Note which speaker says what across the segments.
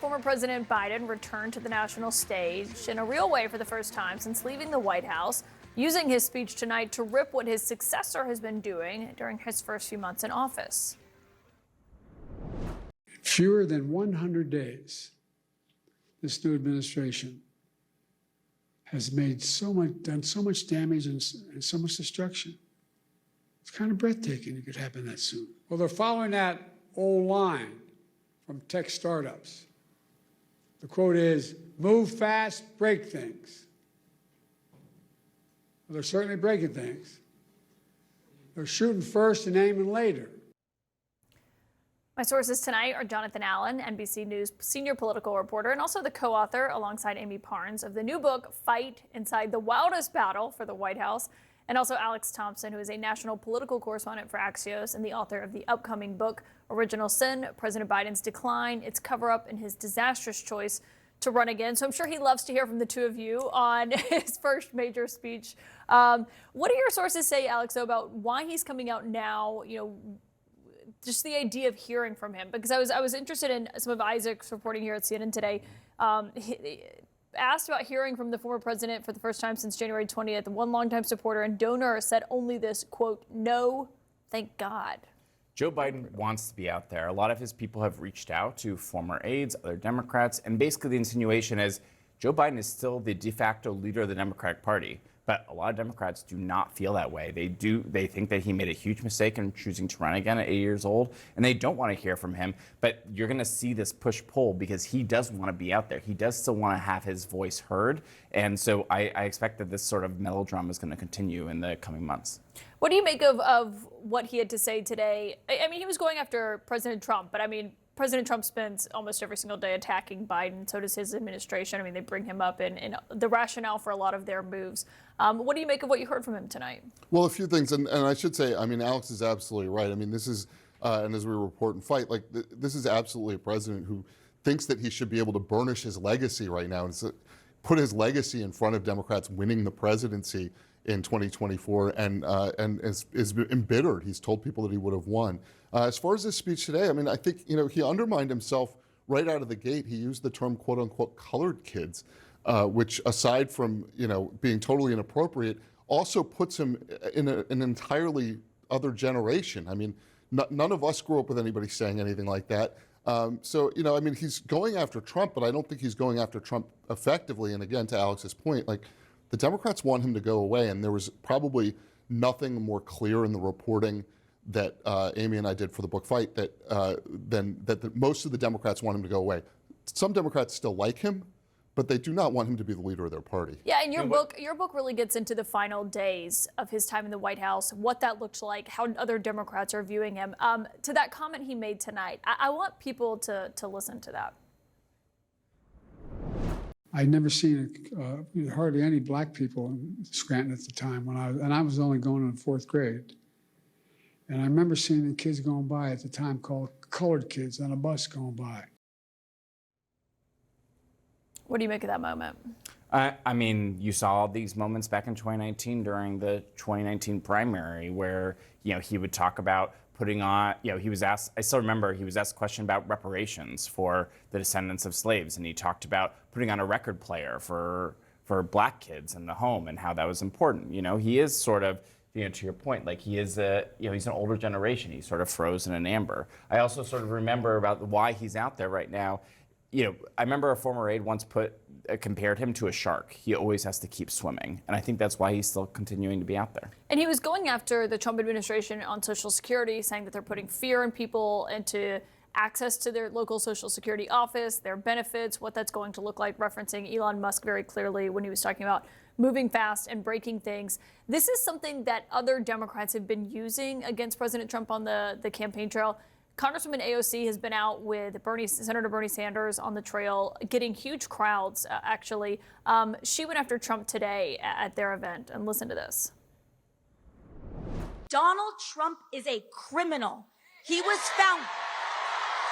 Speaker 1: former President Biden returned to the national stage in a real way for the first time since leaving the White House, using his speech tonight to rip what his successor has been doing during his first few months in office.
Speaker 2: Fewer than 100 days, this new administration has done so much damage and so much destruction. It's kind of breathtaking it could happen that soon. Well, they're following that old line from tech startups. The quote is, move fast, break things. Well, they're certainly breaking things. They're shooting first and aiming later.
Speaker 1: My sources tonight are Jonathan Allen, NBC News senior political reporter, and also the co-author, alongside Amy Parnes, of the new book, Fight Inside the Wildest Battle for the White House, and also Alex Thompson, who is a national political correspondent for Axios and the author of the upcoming book, Original Sin, President Biden's Decline, Its Cover-Up, and His Disastrous Choice to Run Again. So I'm sure he loves to hear from the two of you on his first major speech. What do your sources say, Alex, though, about why he's coming out now, just the idea of hearing from him? Because I was interested in some of Isaac's reporting here at CNN today. He asked about hearing from the former president for the first time since January 20th. One longtime supporter and donor said only this, quote, no, thank God.
Speaker 3: Joe Biden wants to be out there. A lot of his people have reached out to former aides, other Democrats, and basically the insinuation is Joe Biden is still the de facto leader of the Democratic Party. But a lot of Democrats do not feel that way. They think that he made a huge mistake in choosing to run again at 80 years old, and they don't want to hear from him. But you're going to see this push-pull because he does want to be out there. He does still want to have his voice heard. And so I expect that this sort of melodrama is going to continue in the coming months.
Speaker 1: What do you make of what he had to say today? I mean, he was going after President Trump, but I mean, President Trump spends almost every single day attacking Biden. So does his administration. I mean, they bring him up in the rationale for a lot of their moves. What do you make of what you heard from him tonight?
Speaker 4: Well, a few things. And I should say, I mean, Alex is absolutely right. I mean, this is, and as we report and fight, like this is absolutely a president who thinks that he should be able to burnish his legacy right now and put his legacy in front of Democrats winning the presidency in 2024 and is embittered. He's told people that he would have won. As far as his speech today, I mean, I think, he undermined himself right out of the gate. He used the term, quote unquote, colored kids, which aside from, being totally inappropriate, also puts him in an entirely other generation. I mean, none of us grew up with anybody saying anything like that. So, I mean, he's going after Trump, but I don't think he's going after Trump effectively. And again, to Alex's point, like, the Democrats want him to go away, and there was probably nothing more clear in the reporting that Amy and I did for the book Fight than that most of the Democrats want him to go away. Some Democrats still like him, but they do not want him to be the leader of their party.
Speaker 1: Yeah, and your book really gets into the final days of his time in the White House, what that looked like, how other Democrats are viewing him. To that comment he made tonight, I want people to listen to that.
Speaker 2: I'd never seen hardly any black people in Scranton at the time I was only going in 4th grade. And I remember seeing the kids going by at the time called colored kids on a bus going by.
Speaker 1: What do you make of that moment?
Speaker 3: I mean, you saw these moments back in 2019 during the 2019 primary where, he would talk about putting on, he was asked, I still remember he was asked a question about reparations for the descendants of slaves. And he talked about putting on a record player for black kids in the home and how that was important. He is sort of, to your point, like he is he's an older generation. He's sort of frozen in amber. I also sort of remember about why he's out there right now. I remember a former aide once compared him to a shark. He always has to keep swimming. And I think that's why he's still continuing to be out there.
Speaker 1: And he was going after the Trump administration on Social Security, saying that they're putting fear in people into access to their local Social Security office, their benefits, what that's going to look like, referencing Elon Musk very clearly when he was talking about moving fast and breaking things. This is something that other Democrats have been using against President Trump on the campaign trail. Congresswoman AOC has been out with Senator Bernie Sanders on the trail, getting huge crowds, actually. She went after Trump today at their event, and listen to this.
Speaker 5: Donald Trump is a criminal. He was found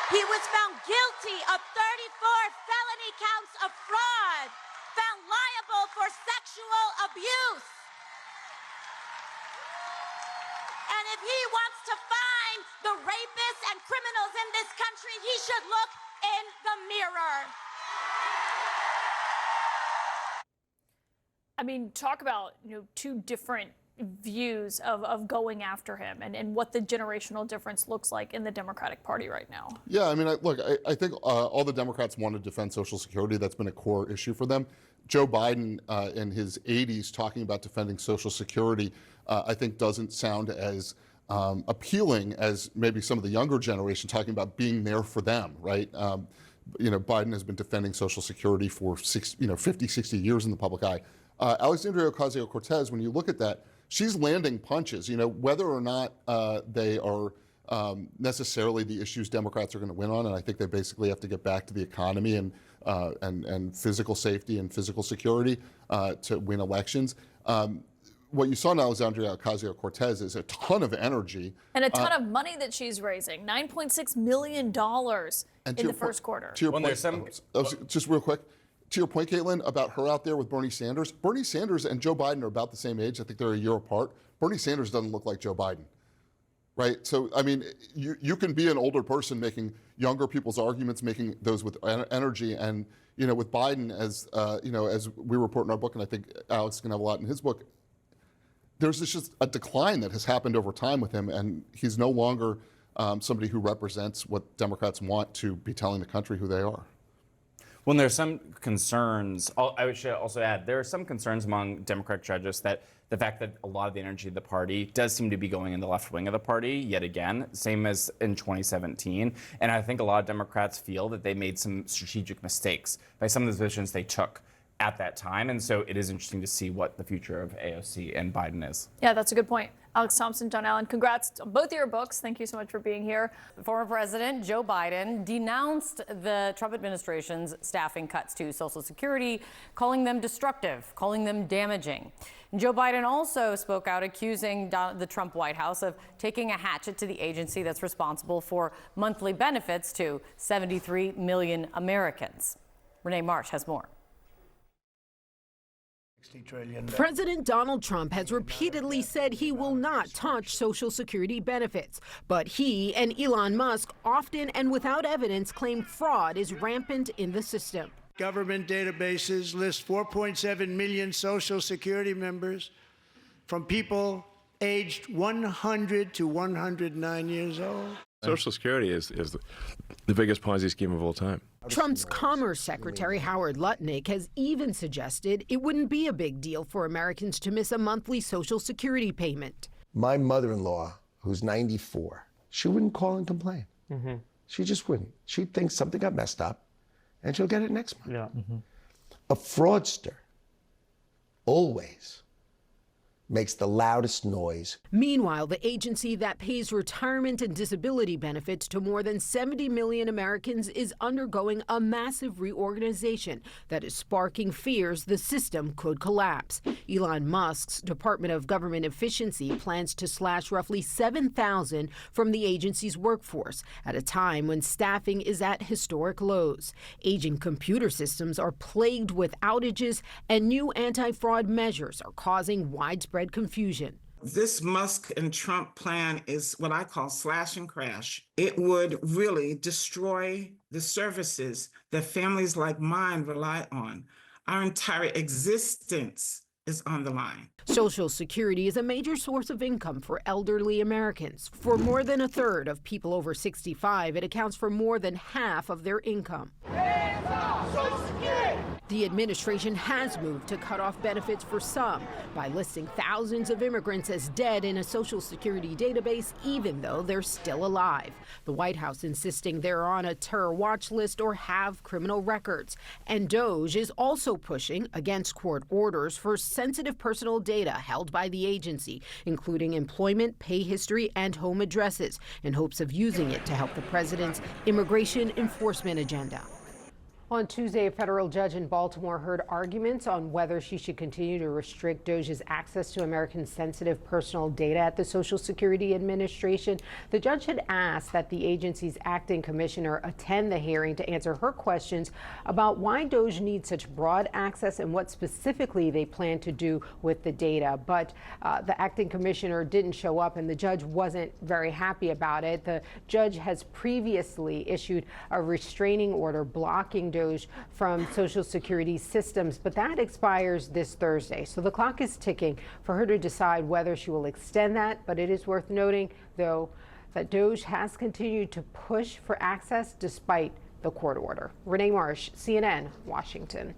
Speaker 5: guilty of 34 felony counts of fraud, found liable for sexual abuse. And if he wants to find the rapists and criminals in this country, he should look in the the mirror.
Speaker 1: I mean, talk about, two different views of going after him and what the generational difference looks like in the Democratic Party right now.
Speaker 4: Yeah, I mean, I think all the Democrats want to defend Social Security. That's been a core issue for them. Joe Biden in his 80s talking about defending Social Security, I think doesn't sound as appealing as maybe some of the younger generation talking about being there for them, right? Biden has been defending Social Security for 50, 60 years in the public eye. Alexandria Ocasio-Cortez, when you look at that, she's landing punches. Whether or not they are necessarily the issues Democrats are going to win on, and I think they basically have to get back to the economy and physical safety and physical security to win elections. What you saw in Alexandria Ocasio-Cortez is a ton of energy.
Speaker 1: And a ton of money that she's raising, $9.6 million in the first quarter.
Speaker 4: To your point, just real quick, to your point, Caitlin, about her out there with Bernie Sanders. Bernie Sanders and Joe Biden are about the same age. I think they're a year apart. Bernie Sanders doesn't look like Joe Biden, right? So, I mean, you can be an older person making younger people's arguments, making those with energy. And, with Biden, as we report in our book, and I think Alex can have a lot in his book, there's just a decline that has happened over time with him. And he's no longer somebody who represents what Democrats want to be telling the country who they are.
Speaker 3: Well, there's some concerns. I should also add, there are some concerns among Democratic judges that the fact that a lot of the energy of the party does seem to be going in the left wing of the party, yet again, same as in 2017. And I think a lot of Democrats feel that they made some strategic mistakes by some of the positions they took at that time. And so it is interesting to see what the future of AOC and Biden is.
Speaker 1: Yeah, that's a good point. Alex Thompson, John Allen, congrats on both of your books. Thank you so much for being here.
Speaker 6: Former President Joe Biden denounced the Trump administration's staffing cuts to Social Security, calling them destructive, calling them damaging. Joe Biden also spoke out accusing the Trump White House of taking a hatchet to the agency that's responsible for monthly benefits to 73 million Americans. Renee Marsh has more.
Speaker 7: President Donald Trump has repeatedly said he will not touch Social Security benefits, but he and Elon Musk often and without evidence claim fraud is rampant in the system.
Speaker 8: Government databases list 4.7 million Social Security members from people aged 100 to 109 years old.
Speaker 9: Social Security is the biggest Ponzi scheme of all time.
Speaker 7: Trump's Commerce Secretary Howard Lutnick has even suggested it wouldn't be a big deal for Americans to miss a monthly Social Security payment.
Speaker 10: My mother-in-law, who's 94, she wouldn't call and complain. Mm-hmm. She just wouldn't. She'd think something got messed up, and she'll get it next month. Yeah. Mm-hmm. A fraudster always makes the loudest noise.
Speaker 7: Meanwhile, the agency that pays retirement and disability benefits to more than 70 million Americans is undergoing a massive reorganization that is sparking fears the system could collapse. Elon Musk's Department of Government Efficiency plans to slash roughly 7,000 from the agency's workforce at a time when staffing is at historic lows. Aging computer systems are plagued with outages, and new anti-fraud measures are causing widespread confusion.
Speaker 11: This Musk and Trump plan is what I call slash and crash. It would really destroy the services that families like mine rely on. Our entire existence is on the line.
Speaker 7: Social Security is a major source of income for elderly Americans. For more than a third of people over 65, it accounts for more than half of their income. Hands off Social Security! The administration has moved to cut off benefits for some by listing thousands of immigrants as dead in a Social Security database, even though they're still alive. The White House insisting they're on a terror watch list or have criminal records. And DOJ is also pushing against court orders for sensitive personal data held by the agency, including employment, pay history, and home addresses, in hopes of using it to help the president's immigration enforcement agenda. On Tuesday, a federal judge in Baltimore heard arguments on whether she should continue to restrict Doge's access to Americans' sensitive personal data at the Social Security Administration. The judge had asked that the agency's acting commissioner attend the hearing to answer her questions about why Doge needs such broad access and what specifically they plan to do with the data. But the acting commissioner didn't show up, and the judge wasn't very happy about it. The judge has previously issued a restraining order blocking Doge from Social Security's systems, but that expires this Thursday. So the clock is ticking for her to decide whether she will extend that. But it is worth noting, though, that Doge has continued to push for access despite the court order. Renee Marsh, CNN, Washington.